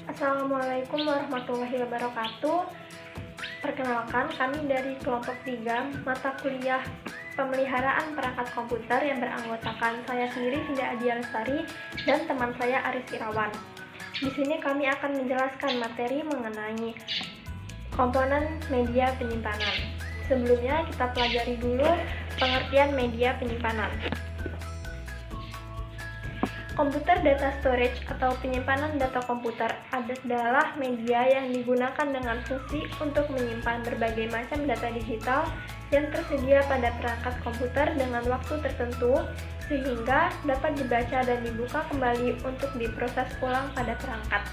Assalamualaikum warahmatullahi wabarakatuh. Perkenalkan, kami dari kelompok 3 mata kuliah pemeliharaan perangkat komputer yang beranggotakan saya sendiri, Hinda Adia Lestari, dan teman saya Aris Irawan. Di sini kami akan menjelaskan materi mengenai komponen media penyimpanan. Sebelumnya kita pelajari dulu pengertian media penyimpanan. Komputer data storage atau penyimpanan data komputer adalah media yang digunakan dengan fungsi untuk menyimpan berbagai macam data digital yang tersedia pada perangkat komputer dengan waktu tertentu sehingga dapat dibaca dan dibuka kembali untuk diproses ulang pada perangkat.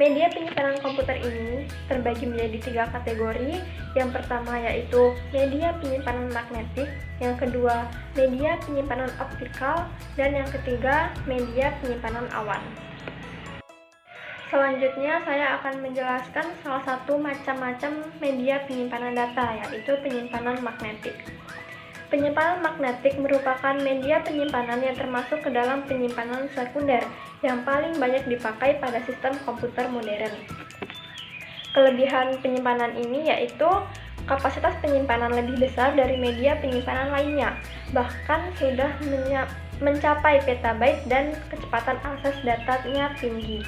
Media penyimpanan komputer ini terbagi menjadi 3 kategori. Yang pertama yaitu media penyimpanan magnetik, yang kedua media penyimpanan optikal, dan yang ketiga media penyimpanan awan. Selanjutnya saya akan menjelaskan salah satu macam-macam media penyimpanan data, yaitu penyimpanan magnetik. Penyimpanan magnetik merupakan media penyimpanan yang termasuk ke dalam penyimpanan sekunder yang paling banyak dipakai pada sistem komputer modern. Kelebihan penyimpanan ini yaitu kapasitas penyimpanan lebih besar dari media penyimpanan lainnya, bahkan sudah mencapai petabyte dan kecepatan akses datanya tinggi.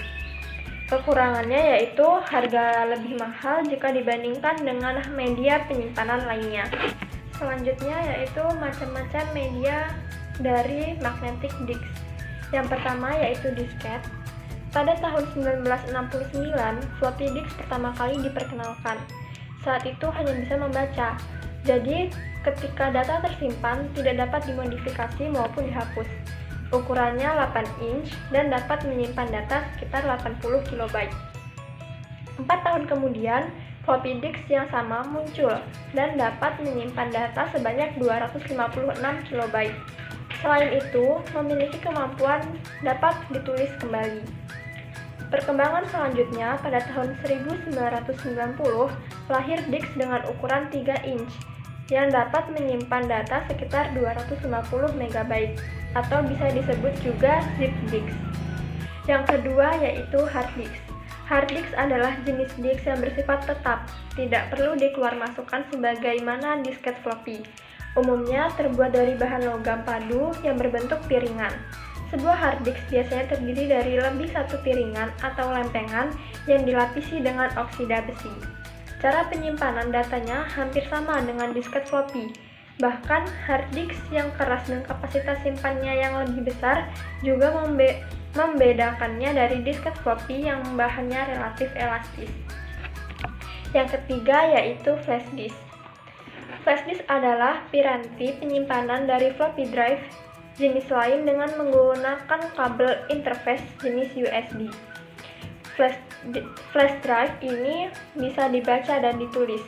Kekurangannya yaitu harga lebih mahal jika dibandingkan dengan media penyimpanan lainnya. Selanjutnya yaitu macam-macam media dari magnetic disk. Yang pertama yaitu disket. Pada tahun 1969, floppy disk pertama kali diperkenalkan. Saat itu hanya bisa membaca, jadi ketika data tersimpan tidak dapat dimodifikasi maupun dihapus. Ukurannya 8 inch dan dapat menyimpan data sekitar 80 KB. 4 tahun kemudian, floppy disk yang sama muncul dan dapat menyimpan data sebanyak 256 KB. Selain itu, memiliki kemampuan dapat ditulis kembali. Perkembangan selanjutnya, pada tahun 1990, lahir disk dengan ukuran 3 inch yang dapat menyimpan data sekitar 250 MB atau bisa disebut juga zip disk. Yang kedua yaitu hard disk. Hard disk adalah jenis disk yang bersifat tetap, tidak perlu dikeluarmasukkan sebagaimana disket floppy. Umumnya terbuat dari bahan logam padu yang berbentuk piringan. Sebuah hard disk biasanya terdiri dari lebih satu piringan atau lempengan yang dilapisi dengan oksida besi. Cara penyimpanan datanya hampir sama dengan disket floppy. Bahkan hard disk yang keras dan kapasitas simpannya yang lebih besar juga membedakannya dari disket floppy yang bahannya relatif elastis. Yang ketiga yaitu flash disk. Flash disk adalah piranti penyimpanan dari floppy drive jenis lain dengan menggunakan kabel interface jenis USB. Flash drive ini bisa dibaca dan ditulis.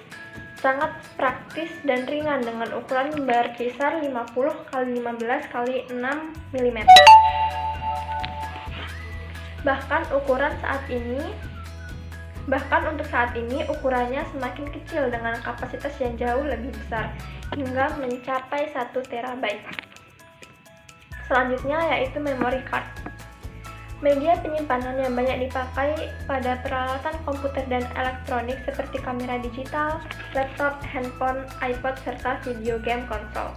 Sangat praktis dan ringan dengan ukuran berkisar 50 x 15 x 6 mm. Bahkan untuk saat ini ukurannya semakin kecil dengan kapasitas yang jauh lebih besar hingga mencapai 1 TB. Selanjutnya yaitu memory card. Media penyimpanan yang banyak dipakai pada peralatan komputer dan elektronik seperti kamera digital, laptop, handphone, iPod, serta video game konsol.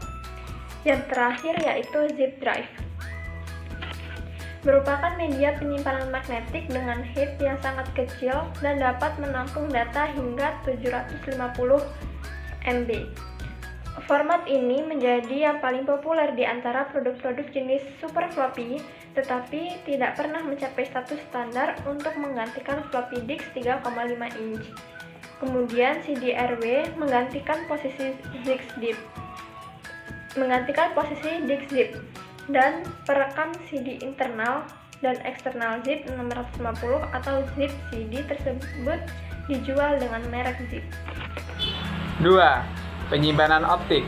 Yang terakhir yaitu zip drive. Merupakan media penyimpanan magnetik dengan head yang sangat kecil dan dapat menampung data hingga 750 MB. Format ini menjadi yang paling populer di antara produk-produk jenis super floppy, tetapi tidak pernah mencapai status standar untuk menggantikan floppy disk 3,5 inch. Kemudian CD-RW menggantikan posisi disk zip, dan perekam CD internal dan eksternal zip 650 atau zip CD tersebut dijual dengan merek zip. 2. Penyimpanan optik.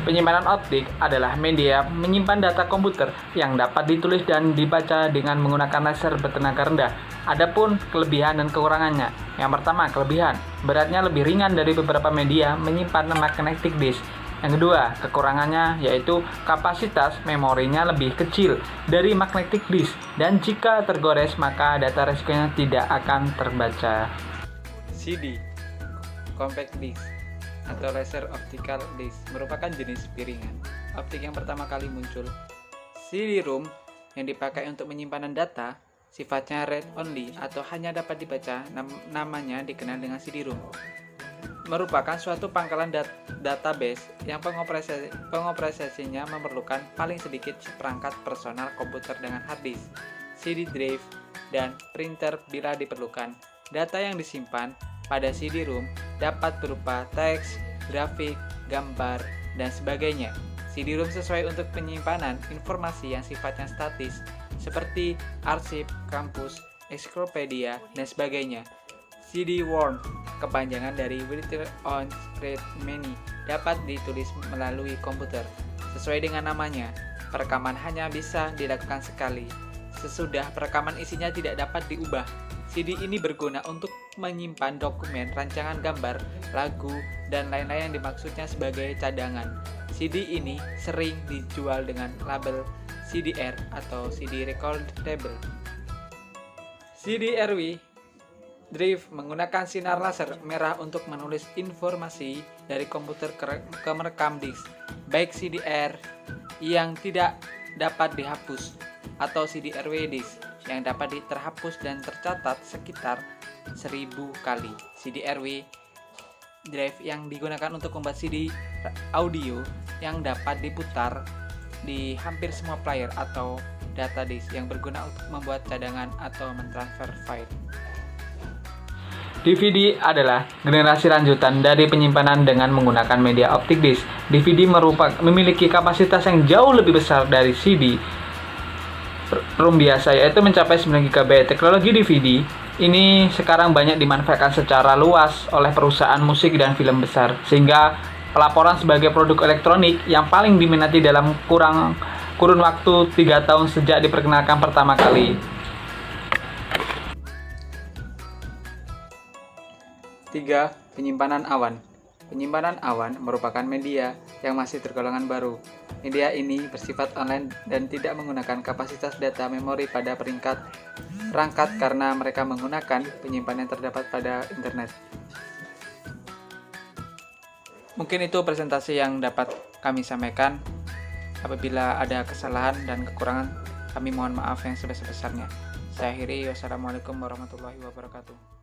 Penyimpanan optik adalah media menyimpan data komputer yang dapat ditulis dan dibaca dengan menggunakan laser bertenaga rendah. Adapun kelebihan dan kekurangannya. Yang pertama, kelebihan. Beratnya lebih ringan dari beberapa media menyimpan magnetic disk. Yang kedua, kekurangannya yaitu kapasitas memorinya lebih kecil dari magnetic disk dan jika tergores maka data resikonya tidak akan terbaca. CD, compact disk atau laser optical disk merupakan jenis piringan optik yang pertama kali muncul. CD-ROM yang dipakai untuk penyimpanan data sifatnya read only atau hanya dapat dibaca, namanya dikenal dengan CD-ROM. Merupakan suatu pangkalan database yang pengoperasiannya memerlukan paling sedikit seperangkat personal komputer dengan hard disk, CD drive, dan printer bila diperlukan. Data yang disimpan pada CD-ROM dapat berupa teks, grafik, gambar, dan sebagainya. CD-ROM sesuai untuk penyimpanan informasi yang sifatnya statis seperti arsip, kampus, ensiklopedia, dan sebagainya. CD-ROM, kepanjangan dari Written on Read Many, dapat ditulis melalui komputer. Sesuai dengan namanya, perekaman hanya bisa dilakukan sekali. Sesudah perekaman isinya tidak dapat diubah. CD ini berguna untuk menyimpan dokumen, rancangan gambar, lagu, dan lain-lain yang dimaksudnya sebagai cadangan. CD ini sering dijual dengan label CDR atau CD Recordable. CD-RW drive menggunakan sinar laser merah untuk menulis informasi dari komputer ke merekam disk, baik CDR yang tidak dapat dihapus atau CD-RW disk yang dapat terhapus dan tercatat sekitar 1000 kali. CD-RW drive yang digunakan untuk membuat CD audio yang dapat diputar di hampir semua player atau data disk yang berguna untuk membuat cadangan atau mentransfer file. DVD adalah generasi lanjutan dari penyimpanan dengan menggunakan media optik disk. DVD memiliki kapasitas yang jauh lebih besar dari CD-ROM biasa, yaitu mencapai 9 GB. Teknologi DVD ini sekarang banyak dimanfaatkan secara luas oleh perusahaan musik dan film besar, sehingga pelaporan sebagai produk elektronik yang paling diminati dalam kurun waktu 3 tahun sejak diperkenalkan pertama kali. 3. Penyimpanan awan. Penyimpanan awan merupakan media yang masih tergolongan baru. Media ini bersifat online dan tidak menggunakan kapasitas data memori pada perangkat karena mereka menggunakan penyimpanan yang terdapat pada internet. Mungkin itu presentasi yang dapat kami sampaikan. Apabila ada kesalahan dan kekurangan, kami mohon maaf yang sebesar-besarnya. Saya akhiri. Wassalamualaikum warahmatullahi wabarakatuh.